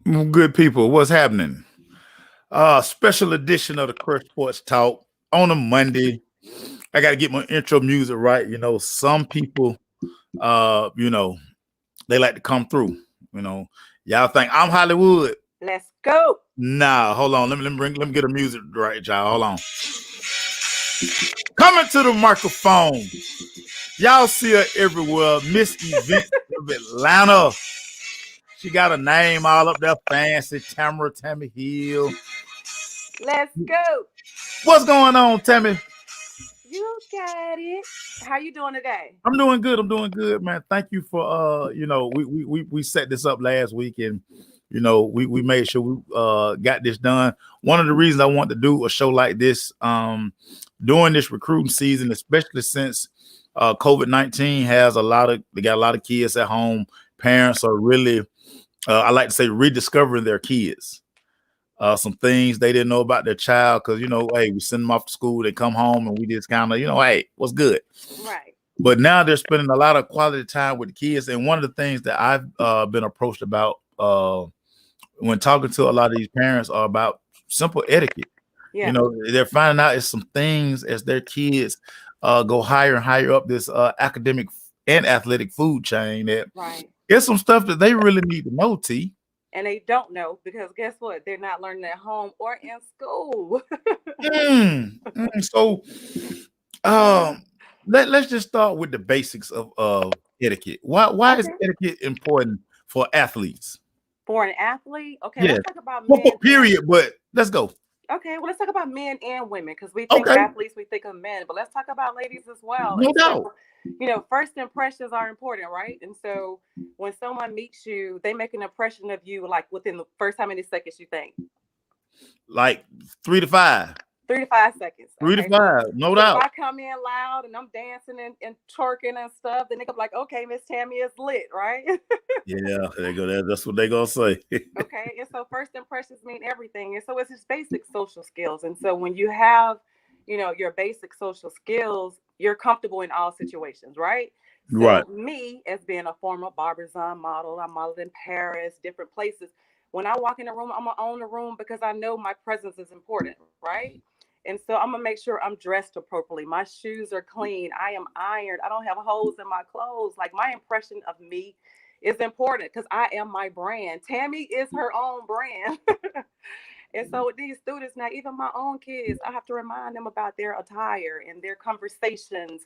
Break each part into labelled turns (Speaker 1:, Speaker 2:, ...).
Speaker 1: Good people, what's happening? Special edition of the Crush Sports Talk on a Monday. I got to get my intro music right. Some people, uh, you know, they like to come through. You know, y'all think I'm Hollywood?
Speaker 2: Let's go.
Speaker 1: Nah, hold on. Let me get the music right, y'all. Hold on. Coming to the microphone. Y'all see her everywhere. Miss Event of Atlanta. She got a name all up there fancy. Tammy Hill.
Speaker 2: Let's go.
Speaker 1: What's going on, Tammy?
Speaker 2: You got it. How you doing today?
Speaker 1: I'm doing good. I'm doing good, man. Thank you for we set this up last week and we made sure we got this done. One of the reasons I want to do a show like this during this recruiting season, especially since COVID-19 has they got a lot of kids at home. Parents are really I like to say rediscovering their kids. Some things they didn't know about their child because hey, we send them off to school, they come home, and we just kind of hey, what's good?
Speaker 2: Right.
Speaker 1: But now they're spending a lot of quality time with the kids, and one of the things that I've been approached about when talking to a lot of these parents are about simple etiquette.
Speaker 2: Yeah.
Speaker 1: They're finding out it's some things as their kids go higher and higher up this academic and athletic food chain that
Speaker 2: Right.
Speaker 1: it's some stuff that they really need to know, T.
Speaker 2: And they don't know because guess what? They're not learning at home or in school.
Speaker 1: So, um, let's just start with the basics of etiquette. Why is
Speaker 2: Okay.
Speaker 1: etiquette important for athletes?
Speaker 2: For an athlete, okay,
Speaker 1: Yeah,
Speaker 2: let's talk about
Speaker 1: well,
Speaker 2: men
Speaker 1: for
Speaker 2: and
Speaker 1: period, but let's go.
Speaker 2: okay, well, let's talk about men and women because we think
Speaker 1: Okay,
Speaker 2: athletes, we think of men, but let's talk about ladies as well.
Speaker 1: no
Speaker 2: And
Speaker 1: doubt.
Speaker 2: so, first impressions are important, right? And so, when someone meets you, they make an impression of you like within the first how many seconds you think?
Speaker 1: Like 3 to 5,
Speaker 2: 3 to 5 seconds.
Speaker 1: three to
Speaker 2: Okay, so
Speaker 1: five, no
Speaker 2: so if
Speaker 1: doubt.
Speaker 2: I come in loud and I'm dancing and twerking and stuff, then they go like, okay, Miss Tammy is lit, right?
Speaker 1: Yeah, there you go. That's what they gonna say.
Speaker 2: Okay, and so first impressions mean everything, and so it's just basic social skills. And so when you have, your basic social skills, you're comfortable in all situations, right?
Speaker 1: Right.
Speaker 2: So me, as being a former Barbizon model, I modeled in Paris, different places. When I walk in a room, I'm gonna own the room because I know my presence is important, right? And so I'm gonna make sure I'm dressed appropriately. My shoes are clean. I am ironed. I don't have holes in my clothes. Like my impression of me is important because I am my brand. Tammy is her own brand. And so with these students, now even my own kids, I have to remind them about their attire and their conversations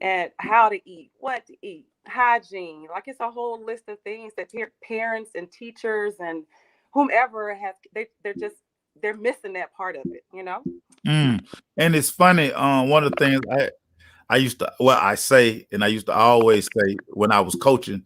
Speaker 2: and how to eat, what to eat, hygiene. Like it's a whole list of things that parents and teachers and whomever has they're missing that part of it.
Speaker 1: Mm. And it's funny. One of the things I used to I say, and I used to always say when I was coaching,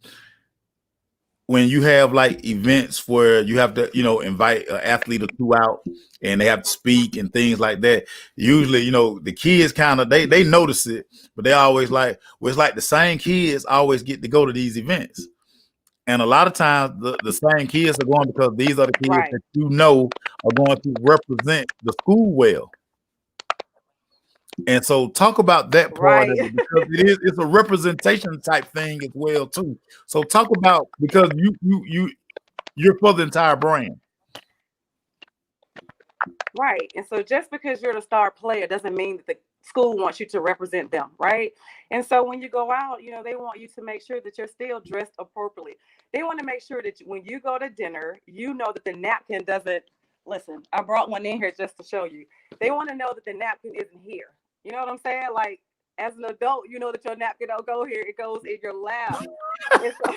Speaker 1: when you have like events where you have to, invite an athlete or two out and they have to speak and things like that, usually, the kids kind of they notice it, but they always like, well, it's like the same kids always get to go to these events. And a lot of times the same kids are going because these are the kids
Speaker 2: Right.
Speaker 1: that are going to represent the school well. And so talk about that part of
Speaker 2: Right.
Speaker 1: it because it's a representation type thing as well too. So talk about because you're for the entire brand.
Speaker 2: Right. And so just because you're the star player doesn't mean that the school wants you to represent them, right? And so when you go out, they want you to make sure that you're still dressed appropriately. They want to make sure that when you go to dinner, you know that the napkin doesn't listen. I brought one in here just to show you. They want to know that the napkin isn't here. You know what I'm saying? Like as an adult, you know that your napkin don't go here, it goes in your lap. And so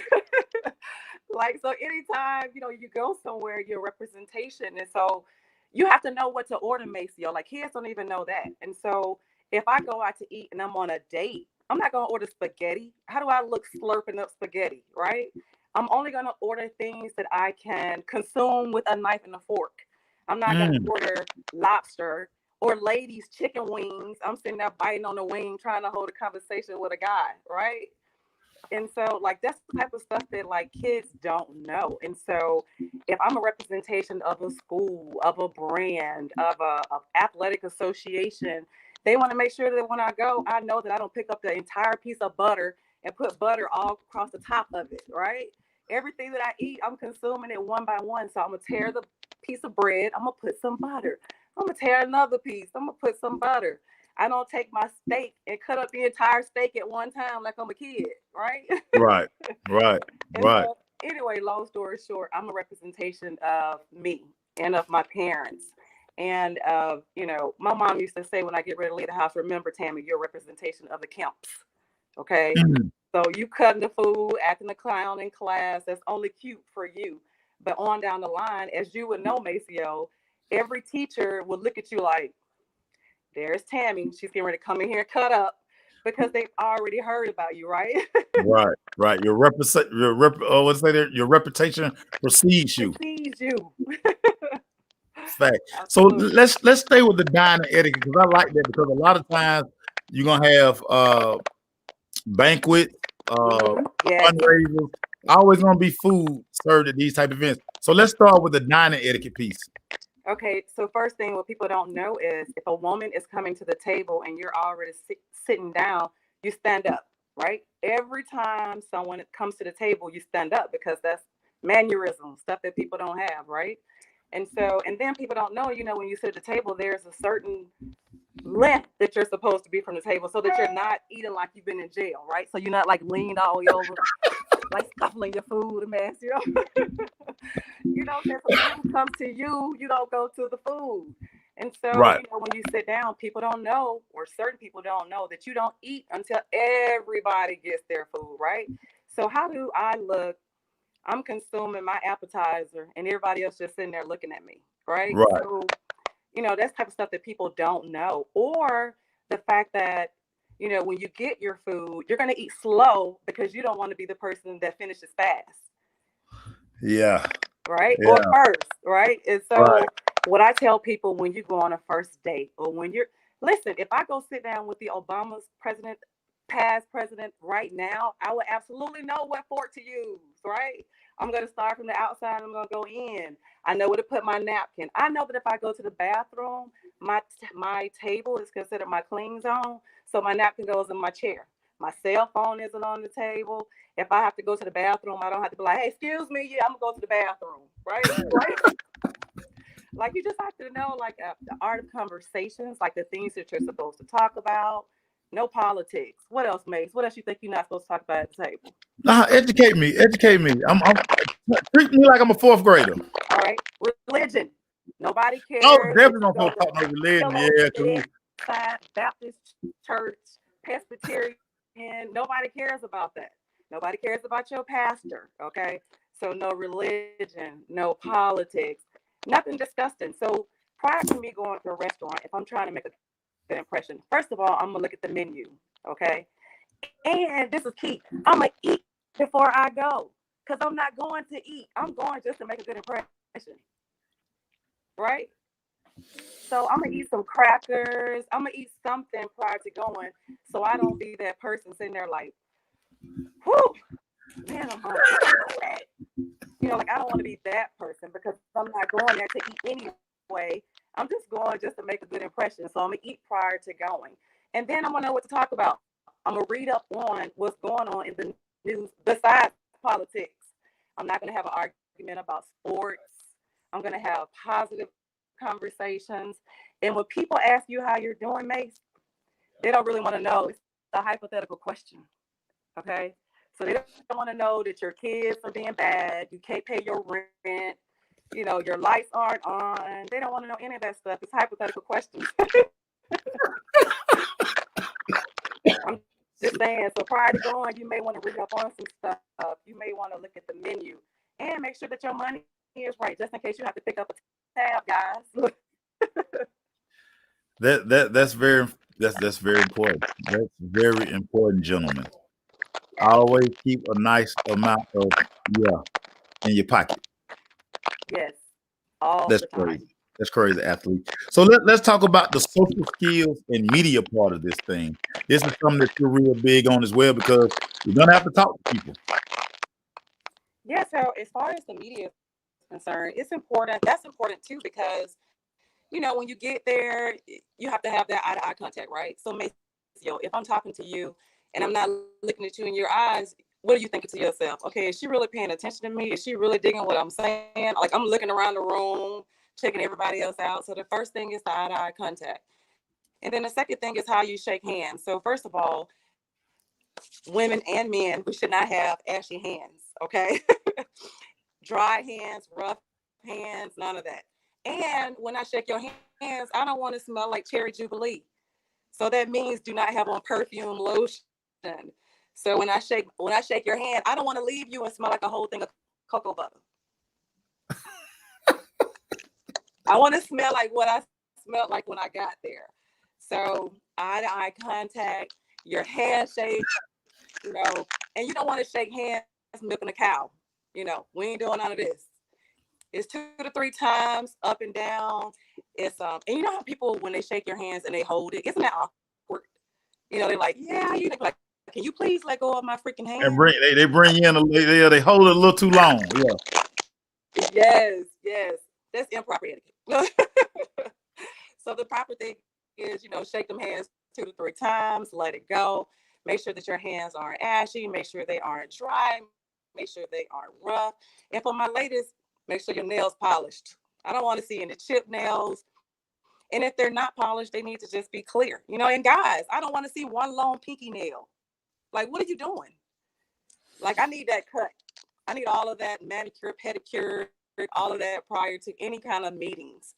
Speaker 2: like so anytime you go somewhere your representation and so you have to know what to order, Maceo. Like kids don't even know that. And so if I go out to eat and I'm on a date, I'm not gonna order spaghetti. How do I look slurping up spaghetti, right? I'm only gonna order things that I can consume with a knife and a fork. I'm not gonna
Speaker 1: Mm.
Speaker 2: order lobster or ladies chicken wings. I'm sitting there biting on the wing trying to hold a conversation with a guy, right? And so like that's the type of stuff that like kids don't know. And so if I'm a representation of a school, of a brand, of a of athletic association, they want to make sure that when I go, I know that I don't pick up the entire piece of butter and put butter all across the top of it, right? everything that I eat, I'm consuming it one by one. So I'm gonna tear the piece of bread. I'm gonna put some butter. I'm gonna tear another piece. I'm gonna put some butter. I don't take my steak and cut up the entire steak at one time like I'm a kid, right?
Speaker 1: Right. Right.
Speaker 2: And
Speaker 1: Right.
Speaker 2: so, anyway, long story short, I'm a representation of me and of my parents. And my mom used to say when I get ready to leave the house, remember, Tammy, you're a representation of the camps. Okay.
Speaker 1: Mhm.
Speaker 2: So you cutting the food, acting a clown in class, that's only cute for you. But on down the line, as you would know, Maceo, every teacher would look at you like, there's Tammy. She's getting ready to come in here and cut up because they've already heard about you, right?
Speaker 1: Right. Right. Your reputation precedes you.
Speaker 2: Precedes you.
Speaker 1: Fact. So
Speaker 2: Absolutely.
Speaker 1: let's stay with the dining etiquette because I like that because a lot of times you're gonna have banquets,
Speaker 2: Yes.
Speaker 1: fundraisers. Always gonna be food served at these type of events. So let's start with the dining etiquette piece.
Speaker 2: Okay, so first thing what people don't know is if a woman is coming to the table and you're already sitting down, you stand up, right? Every time someone comes to the table, you stand up because that's mannerism, stuff that people don't have, right? And so, and then people don't know, when you sit at the table, there's a certain length that you're supposed to be from the table so that you're not eating like you've been in jail, right? So you're not like leaned all the way over, like scuffling your food, man. Because when food comes to you, you don't go to the food. And so,
Speaker 1: Right.
Speaker 2: When you sit down, people don't know, or certain people don't know that you don't eat until everybody gets their food, right? So how do I look? I'm consuming my appetizer and everybody else just sitting there looking at me, right?
Speaker 1: Right.
Speaker 2: So, that's type of stuff that people don't know. Or the fact that, when you get your food, you're going to eat slow because you don't want to be the person that finishes fast.
Speaker 1: Yeah.
Speaker 2: Right?
Speaker 1: Yeah.
Speaker 2: Or first, right? And so
Speaker 1: Right.
Speaker 2: what I tell people when you go on a first date or when listen, if I go sit down with the Obama's past president right now, I would absolutely know what fork to use, right? I'm going to start from the outside. I'm going to go in. I know where to put my napkin. I know that if I go to the bathroom, my table is considered my clean zone. So my napkin goes in my chair. My cell phone isn't on the table. If I have to go to the bathroom, I don't have to be like, hey, excuse me, yeah, I'm gonna go to the bathroom, right? Right? Like you just have to know, like the art of conversations, like the things that you're supposed to talk about. No politics. What else, Mace? What else you think you're not supposed to talk about at the table?
Speaker 1: Nah, educate me. Educate me. I'm treat me like I'm a fourth grader.
Speaker 2: All right, religion. Nobody cares.
Speaker 1: Oh,
Speaker 2: if
Speaker 1: definitely
Speaker 2: you
Speaker 1: don't
Speaker 2: go
Speaker 1: talk no religion.
Speaker 2: to
Speaker 1: Yeah, cool.
Speaker 2: Baptist church, Presbyterian. Nobody cares about that. Nobody cares about your pastor. Okay, so no religion, no politics, nothing disgusting. So prior to me going to a restaurant, if I'm trying to make a good impression, first of all, I'm gonna look at the menu. Okay, and this is key. I'm gonna eat before I go because I'm not going to eat. I'm going just to make a good impression. Right? So I'm gonna eat some crackers. I'm gonna eat something prior to going, so I don't be that person sitting there like, "Whoo, man, I'm hungry." Like I don't want to be that person because I'm not going there to eat anyway. I'm just going just to make a good impression. So I'm gonna eat prior to going, and then I'm gonna know what to talk about. I'm gonna read up on what's going on in the news besides politics. I'm not gonna have an argument about sports. I'm gonna have positive conversations. And when people ask you how you're doing, Mace, they don't really want to know. It's a hypothetical question. Okay. So they don't want to know that your kids are being bad, you can't pay your rent, your lights aren't on. They don't want to know any of that stuff. It's hypothetical questions. I'm just saying. So prior to going, you may want to read up on some stuff. You may want to look at the menu and make sure that your money is right, just in case you have to pick up a tab, guys.
Speaker 1: That's very important. That's very important, gentlemen. Always keep a nice amount of in your pocket.
Speaker 2: Yes, all
Speaker 1: That's
Speaker 2: the time.
Speaker 1: crazy. That's crazy, athlete. So let's talk about the social skills and media part of this thing. This is something that you're real big on as well because you're gonna have to talk to people.
Speaker 2: Yeah, so as far as the media is concerned, it's important. That's important too because when you get there, you have to have that eye-to-eye contact, right? So, if I'm talking to you and I'm not looking at you in your eyes, what are you thinking to yourself? Okay, is she really paying attention to me? Is she really digging what I'm saying? Like, I'm looking around the room, checking everybody else out. So the first thing is the eye-to-eye contact. And then the second thing is how you shake hands. So first of all, women and men, we should not have ashy hands, okay? Dry hands, rough hands, none of that. And when I shake your hands, I don't want to smell like Cherry Jubilee. So that means do not have on perfume, lotion. So when I shake your hand, I don't want to leave you and smell like a whole thing of cocoa butter. I want to smell like what I smelled like when I got there. So eye-to-eye contact, your handshake, you know, and you don't want to shake hands milking a cow. You know, we ain't doing none of this. It's 2 to 3 times up and down. It's and you know how people, when they shake your hands and they hold it, isn't that awkward? You know, they're like, yeah, you like, can you please let go of my freaking hand?
Speaker 1: And they bring you in they hold it a little too long. Yeah.
Speaker 2: Yes, that's improper etiquette. So the proper thing is, you know, shake them hands 2 to 3 times, let it go. Make sure that your hands aren't ashy. Make sure they aren't dry. Make sure they aren't rough. And for my ladies, make sure your nails polished. I don't want to see any chip nails. And if they're not polished, they need to just be clear. You know, and guys, I don't want to see one long pinky nail. Like, what are you doing? Like, I need that cut. I need all of that manicure, pedicure, all of that prior to any kind of meetings.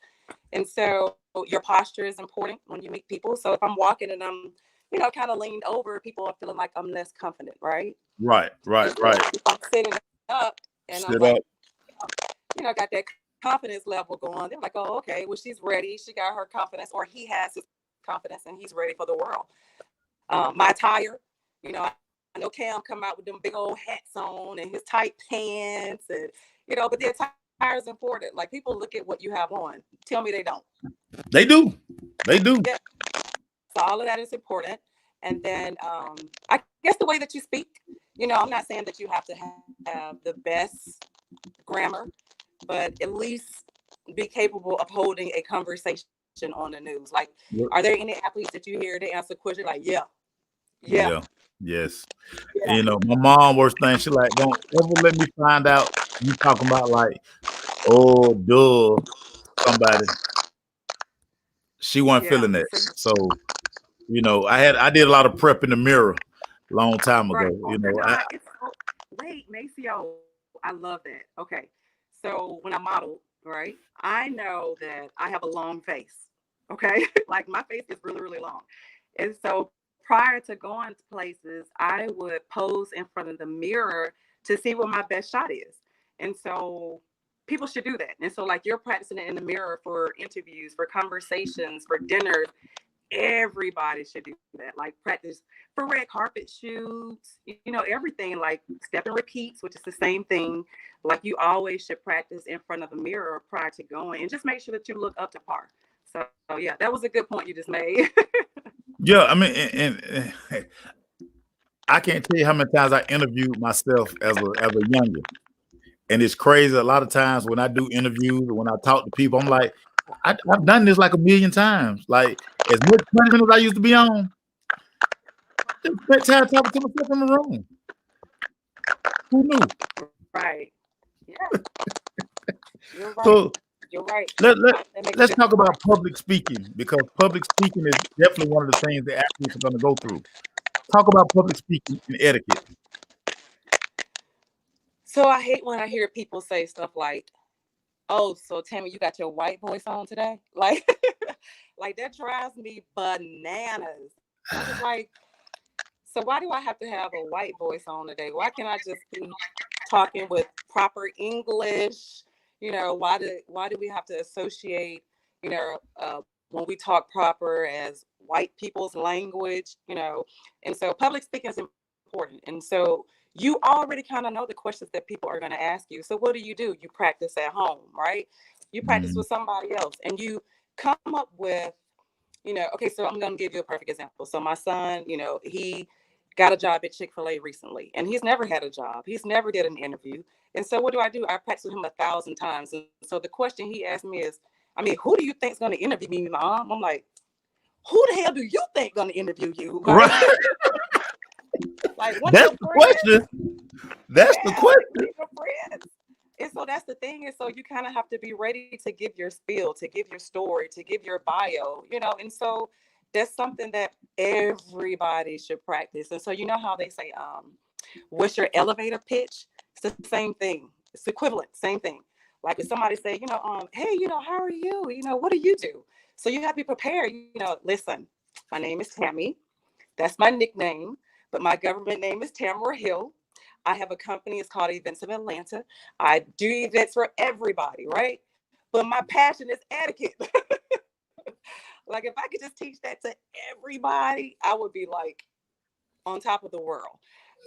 Speaker 2: And so your posture is important when you meet people. So if I'm walking and I'm, you know, kind of leaned over, people are feeling like I'm less confident, right?
Speaker 1: Right.
Speaker 2: If I'm sitting up and
Speaker 1: Sit
Speaker 2: I'm like,
Speaker 1: up.
Speaker 2: you know, got that confidence level going. They're like, oh, okay, well, she's ready. She got her confidence, or he has his confidence and he's ready for the world. My attire, you know, I know Cam come out with them big old hats on and his tight pants, and you know, but the attire is important. Like, people look at what you have on. Tell me they don't.
Speaker 1: They do.
Speaker 2: Yeah. So all of that is important. And then I guess the way that you speak, you know, I'm not saying that you have to have the best grammar, but at least be capable of holding a conversation on the news. Like, are there any athletes that you hear, they answer questions like, yeah.
Speaker 1: Yes. You know, my mom, worst thing, she like, don't ever let me find out you talking about like, oh, duh, somebody. She wasn't feeling that. So, you know, I did a lot of prep in the mirror a long time ago.
Speaker 2: Right.
Speaker 1: You know,
Speaker 2: Wait, Maceo, I love that. Okay. So when I model, right, I know that I have a long face. Okay. Like, my face is really, really long. And so prior to going to places, I would pose in front of the mirror to see what my best shot is. And so people should do that. And so, like, you're practicing it in the mirror for interviews, for conversations, for dinners. Everybody should do that. Like, practice for red carpet shoots, you know, everything, like step and repeats, which is the same thing. Like, you always should practice in front of a mirror prior to going, and just make sure that you look up to par. So yeah, that was a good point you just made.
Speaker 1: Yeah, I mean, and I can't tell you how many times I interviewed myself as a younger. And it's crazy. A lot of times when I do interviews, when I talk to people, I'm like, I've done this like a million times. Like, as much punishment as I used to be on, just spent time talking to myself in the room. Who knew?
Speaker 2: Right. Yeah. You're right.
Speaker 1: So
Speaker 2: You're right.
Speaker 1: let's talk about public speaking, because public speaking is definitely one of the things that athletes are going to go through. Talk about public speaking and etiquette.
Speaker 2: So I hate when I hear people say stuff like, oh, so Tammy, you got your white voice on today? Like, like, that drives me bananas. I'm just like, so why do I have to have a white voice on today? Why can't I just be talking with proper English? You know, why do we have to associate, you know, when we talk proper as white people's language, you know? And so public speaking is important. And so you already kind of know the questions that people are going to ask you. So what do? You practice at home, right? You practice with somebody else, and you come up with, you know, okay, so I'm going to give you a perfect example. So my son, you know, he got a job at Chick-fil-A recently, and he's never had a job. He's never did an interview. And so what do? I practice with him 1,000 times. And so the question he asked me is, I mean, who do you think is going to interview me, Mom? I'm like, who the hell do you think going to interview you?
Speaker 1: Right.
Speaker 2: Like one of
Speaker 1: That's
Speaker 2: your
Speaker 1: the
Speaker 2: friends.
Speaker 1: question. That's the
Speaker 2: Yeah,
Speaker 1: question.
Speaker 2: one of your friends. And so that's the thing. And so you kind of have to be ready to give your spiel, to give your story, to give your bio, and so that's something that everybody should practice. And so you know how they say, what's your elevator pitch? It's the same thing. It's equivalent, same thing. Like if somebody say, hey, how are you? What do you do? So you have to be prepared. Listen, my name is Tammy. That's my nickname, but my government name is Tamara Hill. I have a company. It's called Events of Atlanta. I do events for everybody, right? But my passion is etiquette. Like if I could just teach that to everybody, I would be like on top of the world.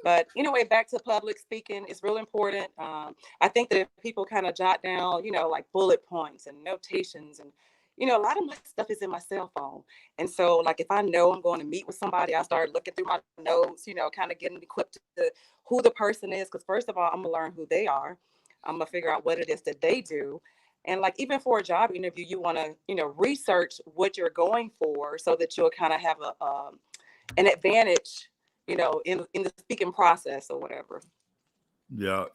Speaker 2: But anyway, back to public speaking, it's real important. I think that if people kind of jot down, like bullet points and notations, and a lot of my stuff is in my cell phone. And so, like, if I know I'm going to meet with somebody, I start looking through my notes, kind of getting equipped to who the person is. Because first of all, I'm gonna learn who they are. I'm gonna figure out what it is that they do. And like even for a job interview, you want to, research what you're going for so that you'll kind of have an advantage, in the speaking process or whatever.
Speaker 1: Yeah,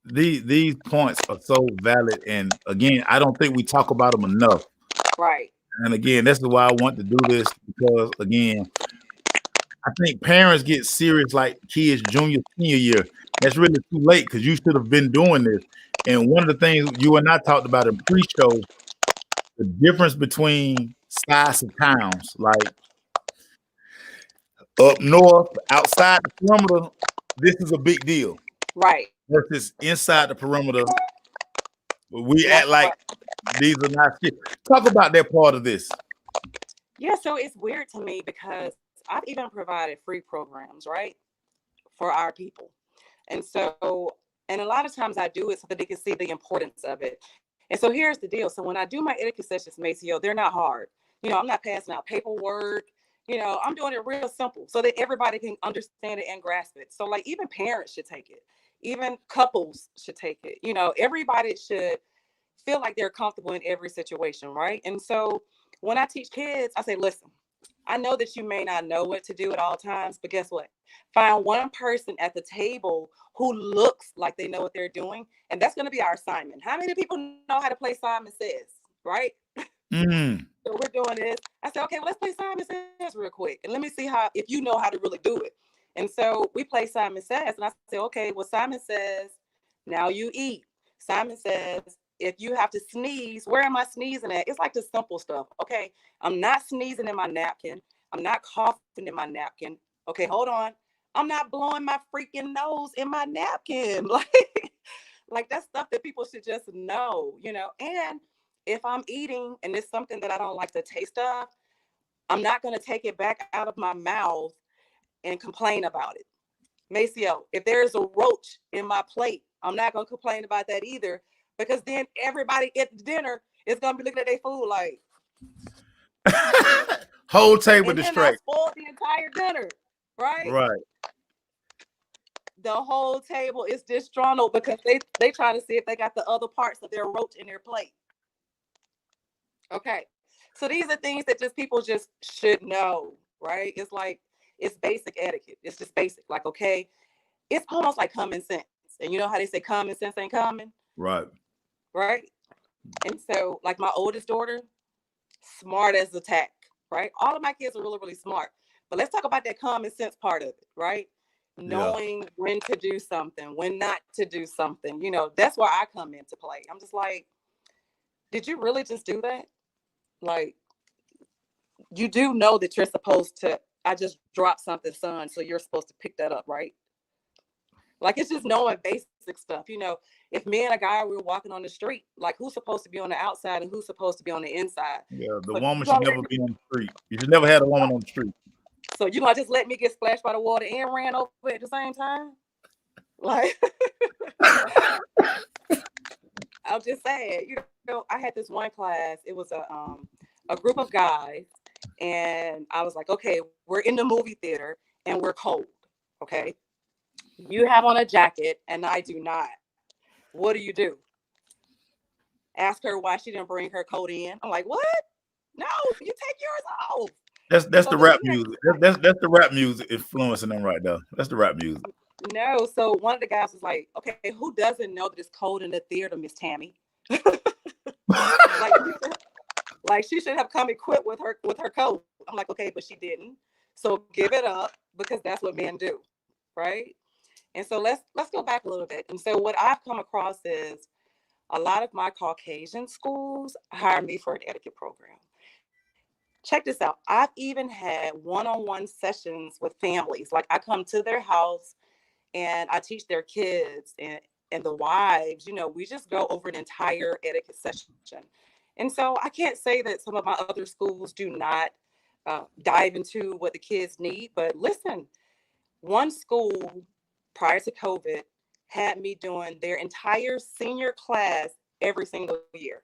Speaker 1: these points are so valid, and again, I don't think we talk about them enough.
Speaker 2: Right.
Speaker 1: And again, this is why I want to do this, because again, I think parents get serious like kids junior, senior year. That's really too late because you should have been doing this. And one of the things you and I talked about in pre-show, the difference between size of towns, like up north, outside the perimeter, this is a big deal.
Speaker 2: Right.
Speaker 1: Versus inside the perimeter, we
Speaker 2: That
Speaker 1: act like
Speaker 2: part.
Speaker 1: these are not shit. Talk about that part of this.
Speaker 2: Yeah, so it's weird to me because I've even provided free programs, right, for our people. And so, and a lot of times I do it so that they can see the importance of it. And so here's the deal. So when I do my etiquette sessions, Maceo, they're not hard. I'm not passing out paperwork. I'm doing it real simple so that everybody can understand it and grasp it. So like even parents should take it. Even couples should take it. Everybody should feel like they're comfortable in every situation, right? And so when I teach kids, I say, listen, I know that you may not know what to do at all times, but guess what? Find one person at the table who looks like they know what they're doing, and that's going to be our assignment. How many people know how to play Simon Says, right?
Speaker 1: Mm.
Speaker 2: So we're doing this. I said, okay, well, let's play Simon Says real quick, and let me see if you know how to really do it. And so we play Simon Says, and I say, okay, well, Simon says, now you eat. Simon says, if you have to sneeze, where am I sneezing at? It's like the simple stuff. Okay, I'm not sneezing in my napkin. I'm not coughing in my napkin. Okay, hold on. I'm not blowing my freaking nose in my napkin. Like that's stuff that people should just know, And if I'm eating and it's something that I don't like the taste of, I'm not going to take it back out of my mouth and complain about it. Maceo, if there's a roach in my plate, I'm not going to complain about that either, because then everybody at the dinner is going to be looking at their food like,
Speaker 1: whole table
Speaker 2: and then I spoiled the entire dinner, right?
Speaker 1: Right.
Speaker 2: The whole table is disgruntled because they trying to see if they got the other parts of their roach in their plate. Okay. So these are things that just people just should know, right? It's like, it's basic etiquette. It's just basic. Like, okay, it's almost like common sense. And you know how they say common sense ain't common?
Speaker 1: Right.
Speaker 2: Right. And so, like my oldest daughter, smart as a tack, right? All of my kids are really, really smart. But let's talk about that common sense part of it, right? Knowing when to do something, when not to do something. That's where I come into play. I'm just like, did you really just do that? Like, you do know that you're supposed to, I just dropped something, son, so you're supposed to pick that up, right? Like, it's just knowing basic stuff. If me and a guy were walking on the street, like, who's supposed to be on the outside and who's supposed to be on the inside?
Speaker 1: Yeah, the
Speaker 2: So
Speaker 1: woman should never be on the street. You should never have a woman on the street.
Speaker 2: So you gonna just let me get splashed by the water and ran over at the same time? Like, I'm just saying, I had this one class. It was a group of guys, and I was like, okay, we're in the movie theater and we're cold. Okay, you have on a jacket and I do not. What do you do? Ask her why she didn't bring her coat in. I'm like, what? No, you take yours off.
Speaker 1: That's
Speaker 2: So
Speaker 1: the
Speaker 2: the
Speaker 1: rap
Speaker 2: lyrics,
Speaker 1: music. That's the rap music influencing them right there. That's the rap music.
Speaker 2: no. So one of the guys was like, okay, who doesn't know that it's cold in the theater, Miss Tammy? Like, she should have come equipped with her coat. I'm like, okay, but she didn't. So give it up because that's what men do, right? And so let's go back a little bit. And so what I've come across is a lot of my Caucasian schools hire me for an etiquette program. Check this out. I've even had one-on-one sessions with families. Like I come to their house and I teach their kids and the wives, we just go over an entire etiquette session. And so I can't say that some of my other schools do not dive into what the kids need, but listen, one school prior to COVID had me doing their entire senior class every single year.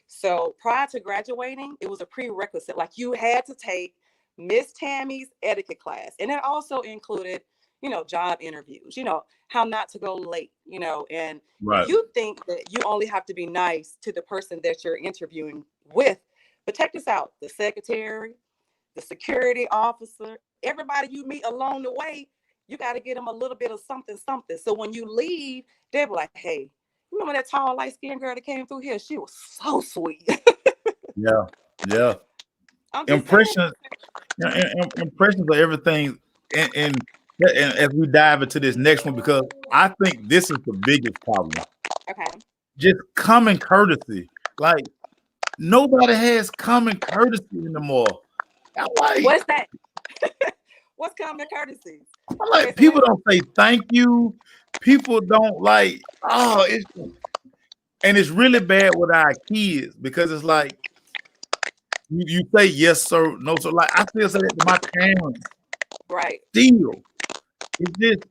Speaker 2: So prior to graduating, it was a prerequisite. Like you had to take Miss Tammy's etiquette class. And it also included, job interviews, how not to go late, and
Speaker 1: Right.
Speaker 2: you think that you only have to be nice to the person that you're interviewing with. But check this out, the secretary, the security officer, everybody you meet along the way, you got to get them a little bit of something, something. So when you leave, they'll be like, hey, remember that tall, light skinned girl that came through here? She was so sweet.
Speaker 1: Yeah. Yeah.
Speaker 2: I'm just saying.
Speaker 1: Impressions. Impressions are everything. And as we dive into this next one, because I think this is the biggest problem.
Speaker 2: Okay.
Speaker 1: Just common courtesy. Like nobody has common courtesy anymore.
Speaker 2: What's that? What's common courtesy?
Speaker 1: I'm
Speaker 2: Okay,
Speaker 1: like
Speaker 2: so
Speaker 1: people don't say thank you. People don't like, and it's really bad with our kids because it's like you say yes sir, no sir. Like I still say that to my parents.
Speaker 2: right.
Speaker 1: Still, it's just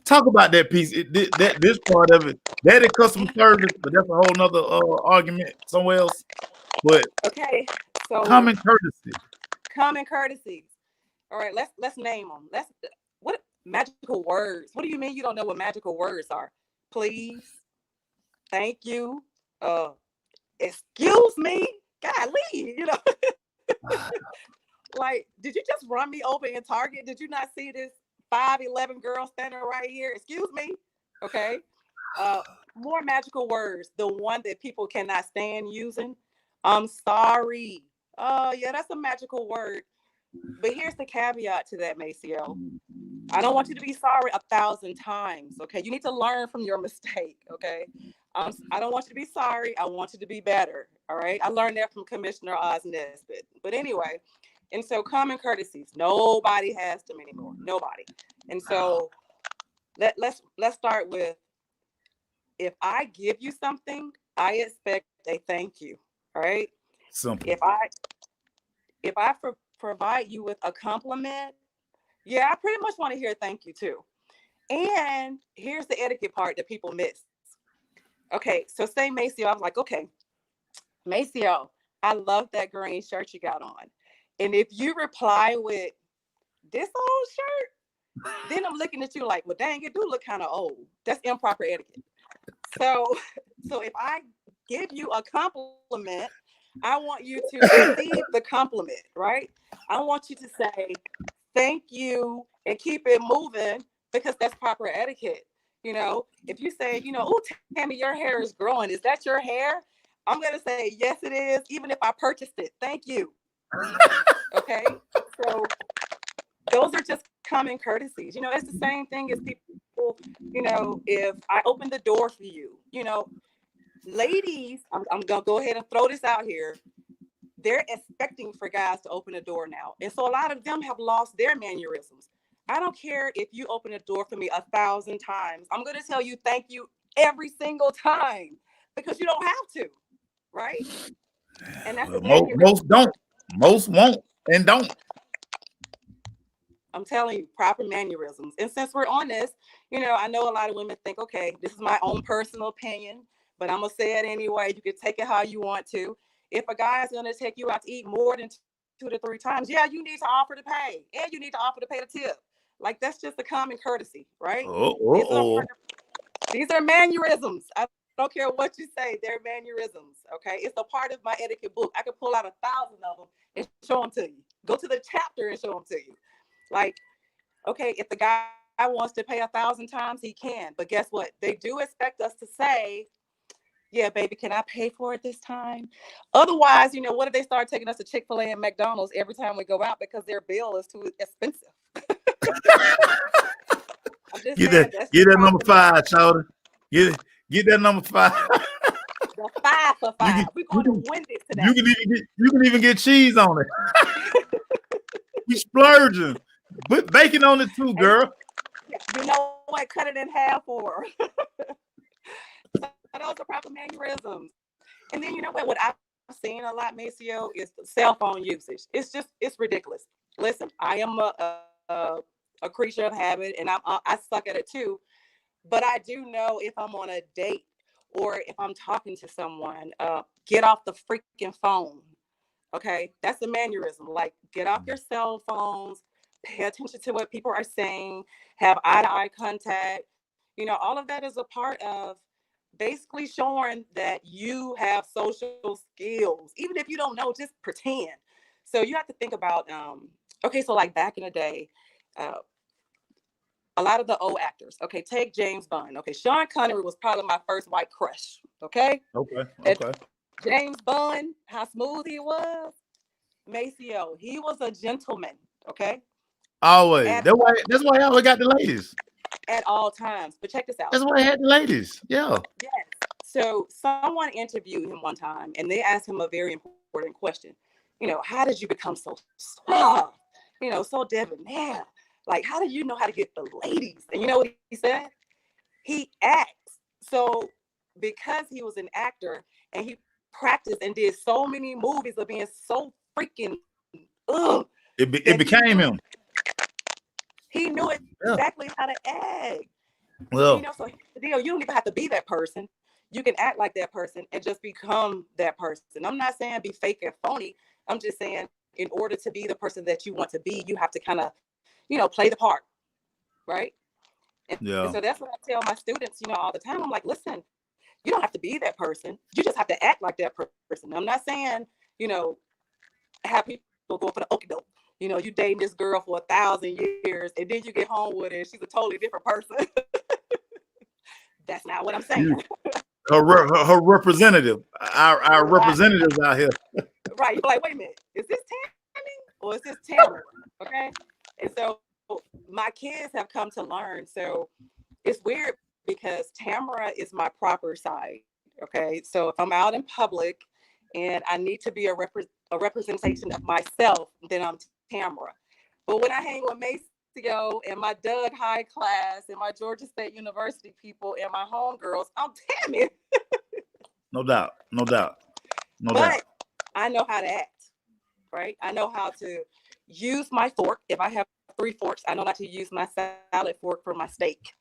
Speaker 1: talk about that piece. This part of it, that is customer service, but that's a whole nother argument somewhere else. But
Speaker 2: Okay. So
Speaker 1: common courtesy.
Speaker 2: common courtesies. All right, let's name them. What magical words? What do you mean you don't know what magical words are? Please, thank you, excuse me, golly, like, did you just run me over in Target? Did you not see this 5'11" girl standing right here? Excuse me. Okay. Uh, more magical words. The one that people cannot stand using. I'm sorry. Oh, yeah, that's a magical word. But here's the caveat to that, Maceo. I don't want you to be sorry 1,000 times. Okay. You need to learn from your mistake. Okay. I don't want you to be sorry. I want you to be better. All right. I learned that from Commissioner Oz Nesbitt. But anyway, and so common courtesies, nobody has them anymore. Nobody. And so let's start with, if I give you something, I expect a thank you. All right.
Speaker 1: Simple.
Speaker 2: If I provide you with a compliment, yeah, I pretty much want to hear thank you too. And here's the etiquette part that people miss. Okay, so say Maceo, I was like, okay, Maceo, I love that green shirt you got on. And if you reply with this old shirt, then I'm looking at you like, well, dang, it do look kind of old. That's improper etiquette. So if I give you a compliment, I want you to receive the compliment, right? I want you to say thank you and keep it moving because that's proper etiquette. If you say, oh, Tammy, your hair is growing. Is that your hair? I'm going to say, yes, it is, even if I purchased it. Thank you. Okay. So those are just common courtesies. It's the same thing as people, if I open the door for you, ladies, I'm going to go ahead and throw this out here. They're expecting for guys to open the door now. And so a lot of them have lost their mannerisms. I don't care if you open the door for me 1,000 times. I'm going to tell you thank you every single time because you don't have to, right? And that's
Speaker 1: most don't. Most won't and don't.
Speaker 2: I'm telling you, proper mannerisms. And since we're on this, I know a lot of women think, okay, this is my own personal opinion, but I'm going to say it anyway. You can take it how you want to. If a guy is going to take you out to eat more than 2 to 3 times, yeah, you need to offer to pay. And you need to offer to pay the tip. Like, that's just a common courtesy, right? These are mannerisms. I don't care what you say. They're mannerisms, okay? It's a part of my etiquette book. I could pull out 1,000 of them and show them to you. Go to the chapter and show them to you. Like, okay, if the guy wants to pay 1,000 times, he can. But guess what? They do expect us to say, yeah, baby, can I pay for it this time? Otherwise, what if they start taking us to Chick-fil-A and McDonald's every time we go out because their bill is too expensive? I'm just
Speaker 1: Get
Speaker 2: saying,
Speaker 1: that number 5, Chowder. Get that number 5.
Speaker 2: The 5 for 5. We're going to Wendy's today.
Speaker 1: You can even get cheese on it. We splurging. Put bacon on it too, girl.
Speaker 2: You know what? Cut it in half for. So those are proper mannerisms. And then what I've seen a lot, Maceo, is cell phone usage. It's ridiculous. Listen, I am a creature of habit, and I suck at it too. But I do know if I'm on a date or if I'm talking to someone, get off the freaking phone. Okay, that's a mannerism. Like, get off your cell phones, pay attention to what people are saying, have eye-to-eye contact. All of that is a part of basically showing that you have social skills. Even if you don't know, just pretend. So you have to think about, okay, so like back in the day, a lot of the old actors, okay, take James Bond. Okay, Sean Connery was probably my first white crush. Okay. James Bond, how smooth he was. Maceo, he was a gentleman. Okay.
Speaker 1: Always. That's why I always got the ladies.
Speaker 2: At all times. But check this out.
Speaker 1: That's why I had the ladies. Yeah.
Speaker 2: Yes. So someone interviewed him one time and they asked him a very important question. How did you become so suave? So debonair. Like, how do you know how to get the ladies? And you know what he said? He acts. So because he was an actor and he practiced and did so many movies of being so freaking
Speaker 1: it became him.
Speaker 2: He knew exactly how to act.
Speaker 1: Well,
Speaker 2: so here's the deal. You don't even have to be that person. You can act like that person and just become that person. I'm not saying be fake and phony. I'm just saying in order to be the person that you want to be, you have to kind of, play the part. Right. And so that's what I tell my students, all the time. I'm like, listen, you don't have to be that person. You just have to act like that person. I'm not saying, have people go for the okie doke. You dating this girl for 1,000 years and then you get home with her and she's a totally different person. That's not what I'm saying.
Speaker 1: Her representative, our representatives out here.
Speaker 2: Right. You're like, wait a minute, is this Tammy or is this Tamara? Okay. And so my kids have come to learn. So it's weird because Tamara is my proper side. Okay. So if I'm out in public and I need to be a representation of myself, then I'm Tamara. But when I hang with Maceo and my Doug High class and my Georgia State University people and my homegirls, I'm Tammy.
Speaker 1: No doubt.
Speaker 2: But I know how to act, right? I know how to use my fork. If I have 3 forks, I know how to use my salad fork for my steak.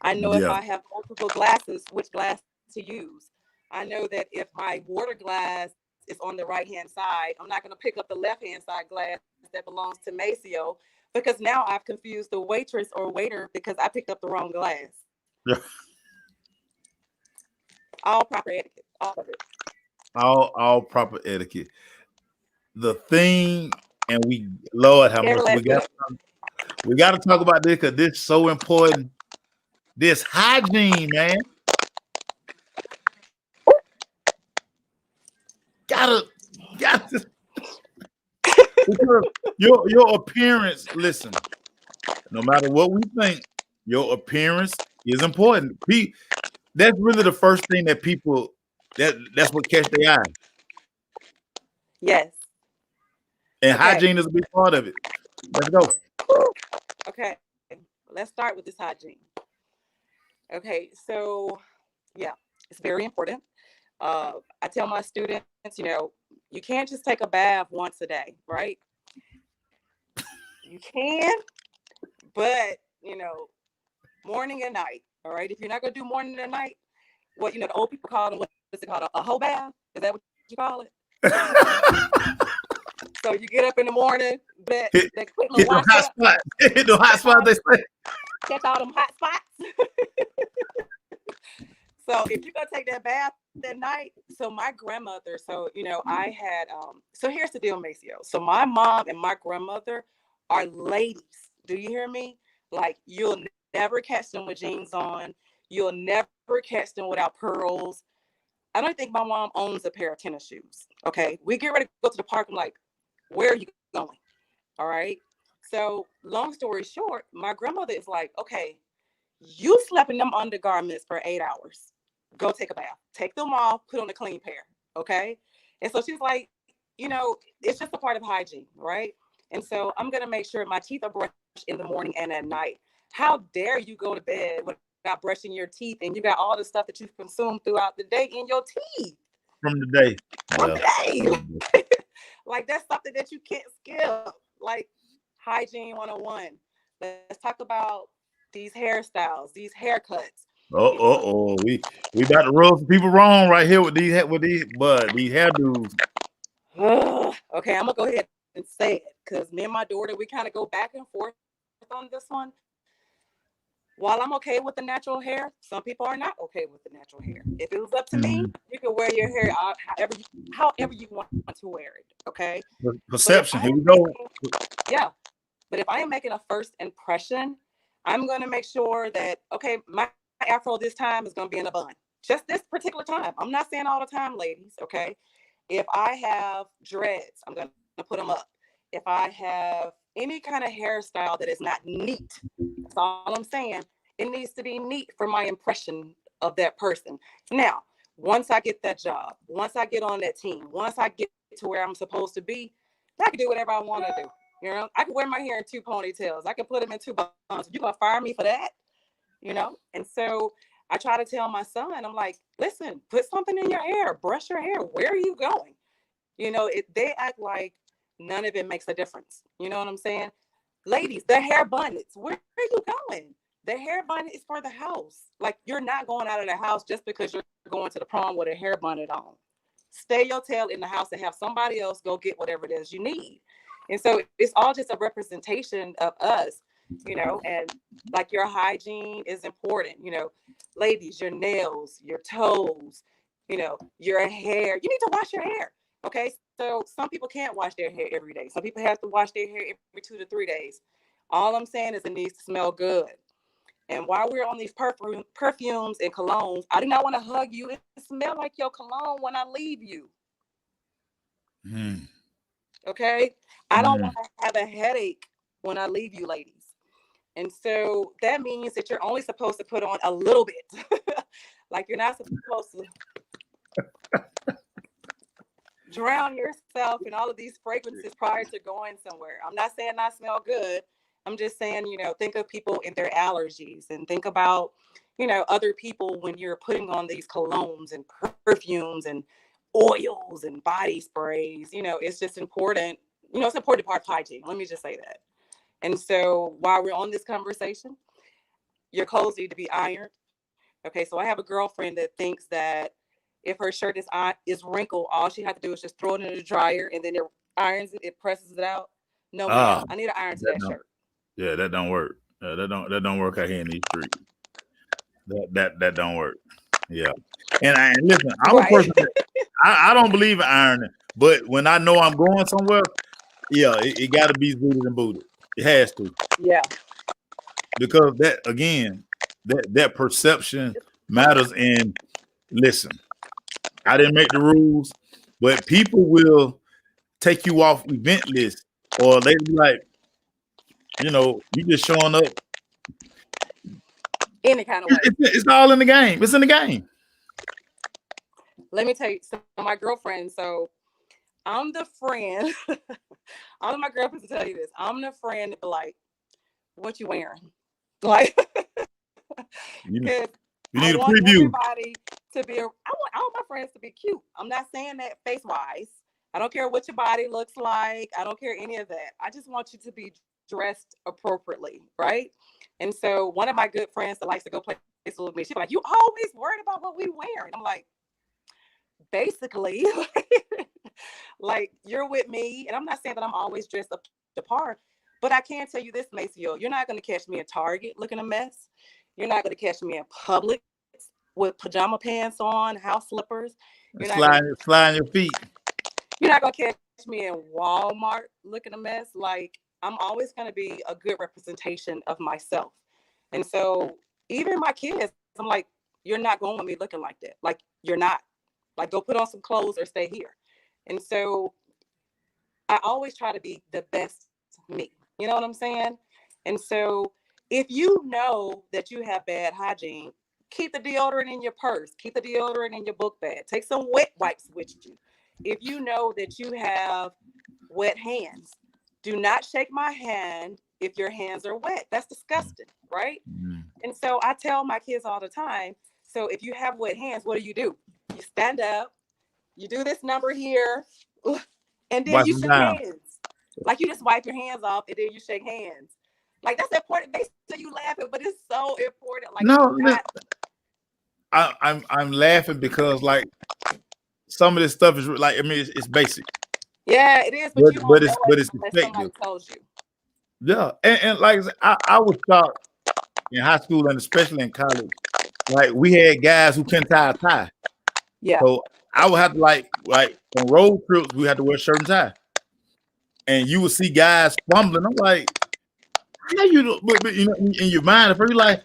Speaker 2: I know if I have multiple glasses, which glass to use. I know that if my water glass is on the right-hand side, I'm not going to pick up the left-hand side glass that belongs to Maceo because now I've confused the waitress or waiter because I picked up the wrong glass.
Speaker 1: Yeah.
Speaker 2: All proper etiquette, all of it.
Speaker 1: All proper etiquette. The thing, and Lord have mercy, we got to talk about this because this is so important. This hygiene, man. Gotta your appearance. Listen, no matter what we think, your appearance is important. That's really the first thing that people that's what catch their eye.
Speaker 2: Yes.
Speaker 1: And hygiene is a big part of it. Let's go.
Speaker 2: Okay. Let's start with this hygiene. Okay, so yeah, it's very important. I tell my students, you can't just take a bath once a day, right? You can, but morning and night. All right. If you're not gonna do morning and night, what the old people call them, what is it called? A whole bath? Is that what you call it? So you get up in the morning, hit the hot spot.
Speaker 1: Hit the hot spot, they say.
Speaker 2: Catch all them hot spots. So if you're gonna take that bath that night, so my grandmother, so I had so here's the deal, Maceo. So my mom and my grandmother are ladies. Do you hear me? Like you'll never catch them with jeans on. You'll never catch them without pearls. I don't think my mom owns a pair of tennis shoes. Okay. We get ready to go to the park. I'm like, where are you going? All right. So long story short, my grandmother is like, okay, you slept in them undergarments for 8 hours. Go take a bath. Take them off, put on a clean pair. Okay. And so she's like, it's just a part of hygiene, right? And so I'm gonna make sure my teeth are brushed in the morning and at night. How dare you go to bed without brushing your teeth and you got all the stuff that you've consumed throughout the day in your teeth
Speaker 1: From the day.
Speaker 2: from the day. Like that's something that you can't skip. Like hygiene 101. Let's talk about these hairstyles, these haircuts.
Speaker 1: We about to rub some people wrong right here with these hairdos.
Speaker 2: Okay, I'm gonna go ahead and say it because me and my daughter, we kind of go back and forth on this one. While I'm okay with the natural hair, some people are not okay with the natural hair. If it was up to me, you can wear your hair out however you want to wear it. Okay.
Speaker 1: Perception. Here we go.
Speaker 2: Yeah. But if I am making a first impression, I'm going to make sure that, okay, my afro this time is going to be in a bun. Just this particular time. I'm not saying all the time, ladies. Okay. If I have dreads, I'm going to put them up. If I have any kind of hairstyle that is not neat, that's all I'm saying. It needs to be neat for my impression of that person. Now, once I get that job, once I get on that team, once I get to where I'm supposed to be, I can do whatever I want to do. I can wear my hair in 2 ponytails. I can put them in 2 buns. You gonna fire me for that? And so I try to tell my son, I'm like, listen, put something in your hair, brush your hair. Where are you going? They act like none of it makes a difference. You know what I'm saying? Ladies, the hair bonnets, where are you going? The hair bonnet is for the house. Like you're not going out of the house just because you're going to the prom with a hair bonnet on. Stay your tail in the house and have somebody else go get whatever it is you need. And so it's all just a representation of us, and like your hygiene is important, ladies, your nails, your toes, your hair. You need to wash your hair. Okay. So some people can't wash their hair every day. Some people have to wash their hair every 2 to 3 days. All I'm saying is it needs to smell good. And while we're on these perfumes and colognes, I do not want to hug you and smell like your cologne when I leave you. Okay. I don't want to have a headache when I leave you, ladies. And so that means that you're only supposed to put on a little bit. Like you're not supposed to drown yourself in all of these fragrances prior to going somewhere. I'm not saying I smell good. I'm just saying, think of people and their allergies and think about, other people when you're putting on these colognes and perfumes and oils and body sprays. It's just important. It's an important part of hygiene. Let me just say that. And so while we're on this conversation, your clothes need to be ironed. Okay, so I have a girlfriend that thinks that if her shirt is wrinkled, all she has to do is just throw it in the dryer and then it irons it, it presses it out. No, I need an iron to that shirt.
Speaker 1: Yeah, that don't work. That don't work out here in these streets. That don't work. Yeah. And listen, I'm a person that, I don't believe in ironing, but when I know I'm going somewhere, yeah, it got to be zooted and booted. It has to.
Speaker 2: Yeah.
Speaker 1: Because that again, that perception matters. And listen, I didn't make the rules, but people will take you off event list, or they be like, you just showing up
Speaker 2: any kind of way.
Speaker 1: It's all in the game. It's in the game.
Speaker 2: Let me tell you, so my girlfriend, so I'm the friend. All of my girlfriends will tell you this. I'm the friend that be like, what you wearing? Like,
Speaker 1: you need a
Speaker 2: want
Speaker 1: preview.
Speaker 2: Everybody to be. I want my friends to be cute. I'm not saying that face wise. I don't care what your body looks like. I don't care any of that. I just want you to be dressed appropriately, right? And so one of my good friends that likes to go places with me, she's like, you always worried about what we wear. And I'm like, basically, like you're with me. And I'm not saying that I'm always dressed up to par, but I can tell you this, Maceo, you're not going to catch me in Target looking a mess. You're not going to catch me in Publix with pajama pants on, house slippers. You're not
Speaker 1: sliding your feet.
Speaker 2: You're not gonna catch me in Walmart looking a mess. Like, I'm always gonna be a good representation of myself. And so even my kids, I'm like, you're not going with me looking like that. Like, you're not. Like, go put on some clothes or stay here. And so I always try to be the best me. You know what I'm saying? And so if you know that you have bad hygiene, keep the deodorant in your purse, keep the deodorant in your book bag, take some wet wipes with you. If you know that you have wet hands, do not shake my hand if your hands are wet. That's disgusting, right?
Speaker 1: Mm.
Speaker 2: And so I tell my kids all the time, so if you have wet hands, what do? You stand up, you do this number here, and then
Speaker 1: Wipe
Speaker 2: you
Speaker 1: them
Speaker 2: shake
Speaker 1: down.
Speaker 2: hands. Like, you just wipe your hands off and then you shake hands. Like, that's important. They say you laughing, but it's so important. Like,
Speaker 1: No, I'm laughing because like some of this stuff is like, I mean, it's basic.
Speaker 2: Yeah, it is, but you don't
Speaker 1: but
Speaker 2: know
Speaker 1: it's
Speaker 2: unless
Speaker 1: effective.
Speaker 2: somebody tells you.
Speaker 1: Yeah, and like I said, I was taught in high school and especially in college, like we had guys who couldn't tie a tie.
Speaker 2: Yeah.
Speaker 1: So I would have to like on road trips we had to wear shirt and tie, and you would see guys fumbling. I'm like, how you do? But you know, in your mind, if you're like,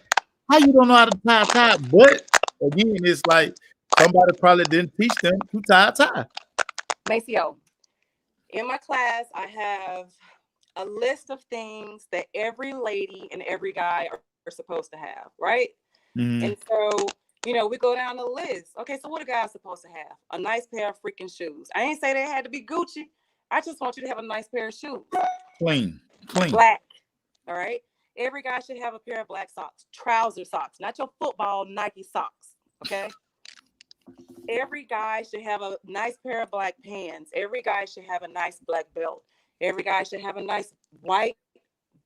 Speaker 1: how you don't know how to tie a tie? But again, it's like somebody probably didn't teach them to tie a tie.
Speaker 2: Maceo, in my class, I have a list of things that every lady and every guy are supposed to have, right?
Speaker 1: Mm-hmm.
Speaker 2: And so, you know, we go down the list. Okay, so what are guys supposed to have? A nice pair of freaking shoes. I ain't say they had to be Gucci. I just want you to have a nice pair of shoes.
Speaker 1: Clean.
Speaker 2: Black. All right. Every guy should have a pair of black socks, trouser socks, not your football Nike socks. Okay. Every guy should have a nice pair of black pants. Every guy should have a nice black belt. Every guy should have a nice white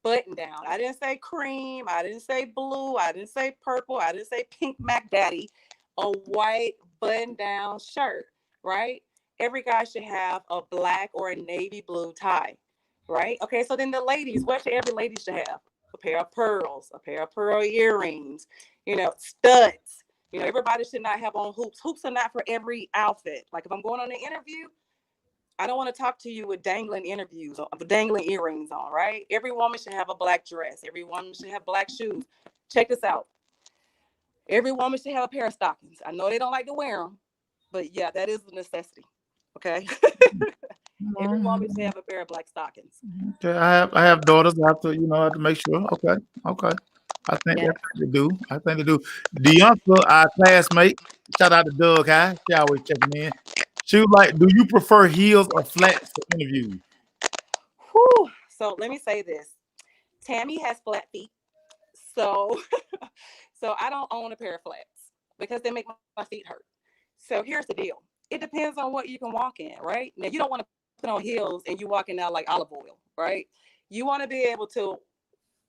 Speaker 2: button down. I didn't say cream. I didn't say blue. I didn't say purple. I didn't say pink Mac Daddy. A white button down shirt, right? Every guy should have a black or a navy blue tie, right? Okay, so then the ladies, what should every lady should have? A pair of pearls, a pair of pearl earrings, you know, studs. You know, everybody should not have on hoops. Hoops are not for every outfit. Like, if I'm going on an interview, I don't want to talk to you with dangling earrings on, right? Every woman should have a black dress. Every woman should have black shoes. Check this out. Every woman should have a pair of stockings. I know they don't like to wear them, but yeah, that is a necessity. Okay. Every woman should have a pair of black stockings.
Speaker 1: Okay, I have daughters. I have to make sure. Okay. I think they do. Deonta, our classmate, shout out to Doug High. She always checking in. She was like, "Do you prefer heels or flats for interviews?"
Speaker 2: Whew. So let me say this: Tammy has flat feet, so I don't own a pair of flats because they make my feet hurt. So here's the deal: it depends on what you can walk in, right? Now, you don't want to put on heels and you walking out like olive oil, right? You want to be able to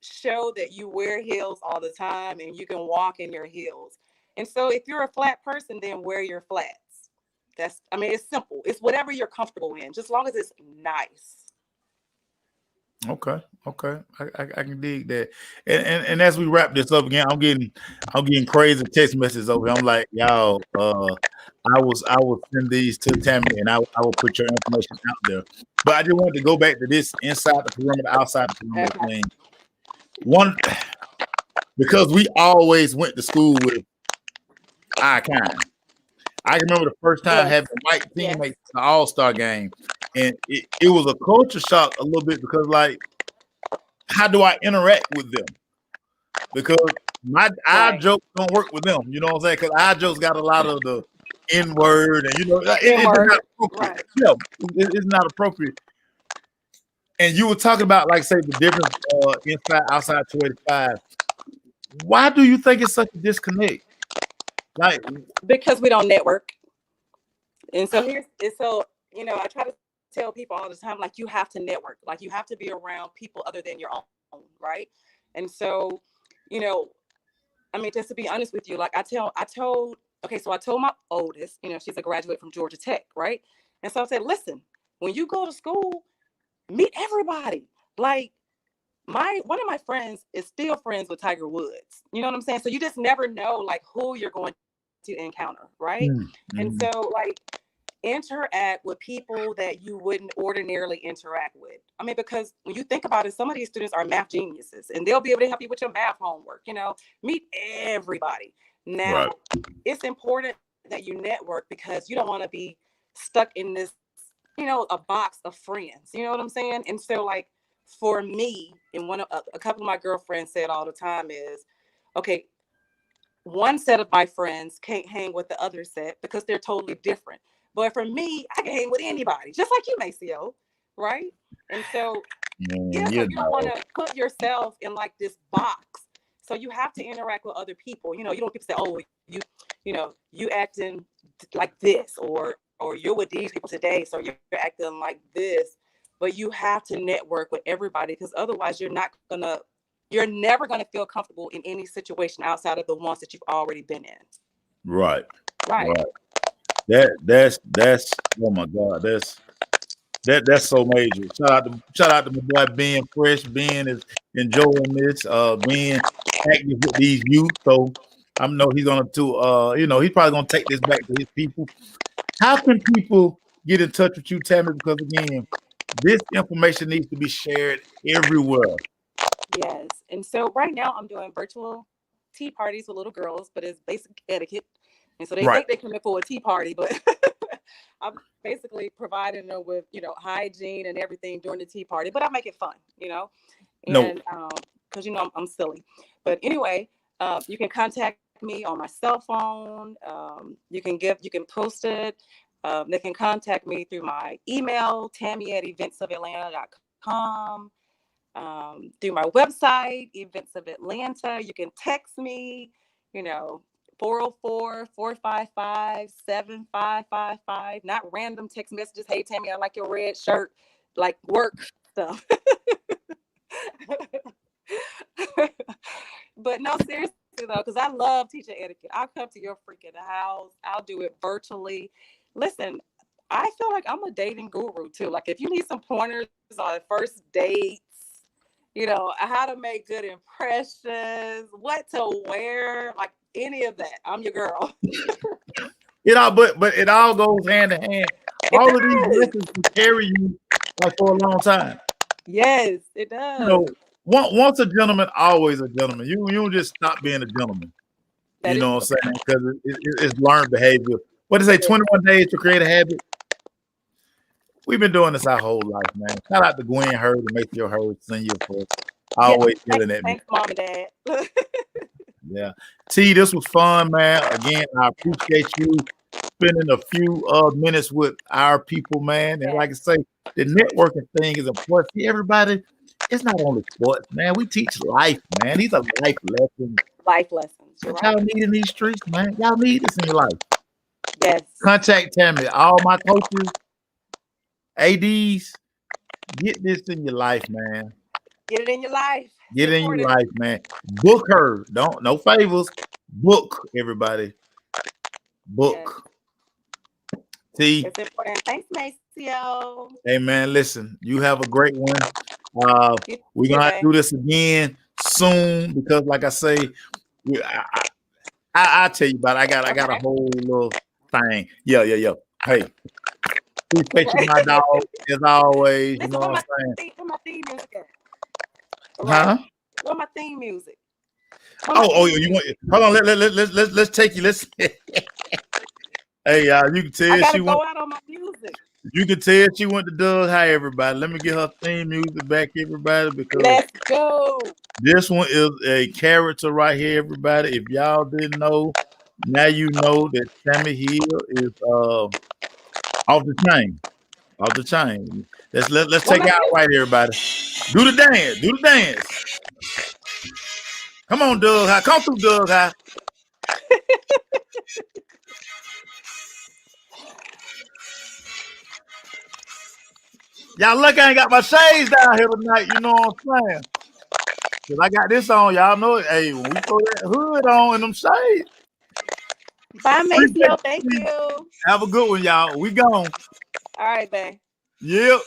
Speaker 2: show that you wear heels all the time and you can walk in your heels. And so if you're a flat person, then wear your flats. It's simple. It's whatever you're comfortable in, just as long as it's nice.
Speaker 1: Okay. I can dig that. And as we wrap this up again, I'm getting crazy text messages over here. I'm like, y'all, I will send these to Tammy and I will put your information out there. But I just wanted to go back to this inside the perimeter, outside the perimeter thing. One, because we always went to school with our kind. I remember the first time having white teammates in the All-Star game, and it was a culture shock a little bit because, like, how do I interact with them? Because our jokes don't work with them. You know what I'm saying? Because our jokes got a lot of the N-word, and it's not appropriate. Yeah, it's not appropriate. And you were talking about, like, say, the difference inside, outside 285. Why do you think it's such a disconnect? Like,
Speaker 2: because we don't network. And so I try to tell people all the time, like, you have to network. Like, you have to be around people other than your own, right? And so, just to be honest with you, like I told my oldest, she's a graduate from Georgia Tech, right? And so I said, listen, when you go to school, meet everybody. Like, one of my friends is still friends with Tiger Woods. You know what I'm saying? So you just never know, like, who you're going to encounter, right? And so like interact with people that you wouldn't ordinarily interact with. I mean, because when you think about it, some of these students are math geniuses and they'll be able to help you with your math homework, meet everybody. Now, it's important that you network because you don't want to be stuck in this, a box of friends, you know what I'm saying? And so like for me, and a couple of my girlfriends said all the time is, okay, one set of my friends can't hang with the other set because they're totally different. But for me, I can hang with anybody, just like you, Maceo, right? And so, so you don't want to put yourself in like this box. So you have to interact with other people. You don't people say, oh, you acting like this, or you're with these people today, so you're acting like this. But you have to network with everybody because otherwise you're never gonna feel comfortable in any situation outside of the ones that you've already been in.
Speaker 1: Right. That's oh my God, that's so major. Shout out to my boy Ben Fresh. Ben is enjoying this. Ben active with these youth, so I know he's gonna he's probably gonna take this back to his people. How can people get in touch with you, Tammy? Because again, this information needs to be shared everywhere.
Speaker 2: Yes, and so right now I'm doing virtual tea parties with little girls, but it's basic etiquette. And so they think they come in for a tea party, but I'm basically providing them with, hygiene and everything during the tea party, but I make it fun, and because, I'm silly. But anyway, you can contact me on my cell phone. You can post it. They can contact me through my email, tammy@eventsofAtlanta.com. Through my website, Events of Atlanta. You can text me, 404-455-7555, not random text messages. Hey, Tammy, I like your red shirt, like work stuff. But no, seriously though, because I love teacher etiquette. I'll come to your freaking house. I'll do it virtually. Listen, I feel like I'm a dating guru too. Like if you need some pointers on first dates, how to make good impressions, what to wear, like any of that, I'm your girl.
Speaker 1: But it all goes hand in hand. All of these lessons will carry you like for a long time.
Speaker 2: Yes, it does.
Speaker 1: Once a gentleman, always a gentleman. You don't just stop being a gentleman. You know what I'm saying? Because it's learned behavior. What is it? 21 days to create a habit. We've been doing this our whole life, man. Shout out to Gwen Hurd and Maceo Hurd Senior for always yelling at me.
Speaker 2: Thanks, Mom and Dad.
Speaker 1: Yeah. T, this was fun, man. Again, I appreciate you spending a few minutes with our people, man. And like I say, the networking thing is important. See, everybody, it's not only sports, man. We teach life, man. These are life lessons.
Speaker 2: Life lessons.
Speaker 1: Y'all need in these streets, man. Y'all need this in your life.
Speaker 2: Yes.
Speaker 1: Contact Tammy. All my coaches, ADs, get this in your life, man.
Speaker 2: Get it in your life.
Speaker 1: Get it in your life, man. Book her. No favors. Book, everybody. Book.
Speaker 2: Yes.
Speaker 1: See?
Speaker 2: It's important. Thanks, Maceo.
Speaker 1: Hey, man, listen. You have a great one. We're going to have to do this again soon because, like I say, I'll tell you about it. I got a whole little thing. Yeah. Hey. Appreciate you, my dog, as always. You know what I'm saying?
Speaker 2: Where my theme music at?
Speaker 1: Huh?
Speaker 2: Where my theme music?
Speaker 1: You want? Hold on. Let's take you. Let's. Hey, y'all. You can tell
Speaker 2: I gotta
Speaker 1: she
Speaker 2: go
Speaker 1: went.
Speaker 2: out on my music.
Speaker 1: You can tell she went to Doug. Hi, everybody. Let me get her theme music back, everybody, because
Speaker 2: let's go.
Speaker 1: This one is a character right here, everybody. If y'all didn't know, now you know that Tammy Hill is off the chain. Off the chain. Let's take it out right, everybody. Do the dance. Do the dance. Come on, Doug High. Come through, Doug High. Y'all look, I ain't got my shades down here tonight. You know what I'm saying? Cause I got this on. Y'all know it. Hey, when we throw that hood on and them shades.
Speaker 2: Bye, Maceo. Thank you.
Speaker 1: Have a good one, y'all. We gone.
Speaker 2: All right, babe.
Speaker 1: Yep.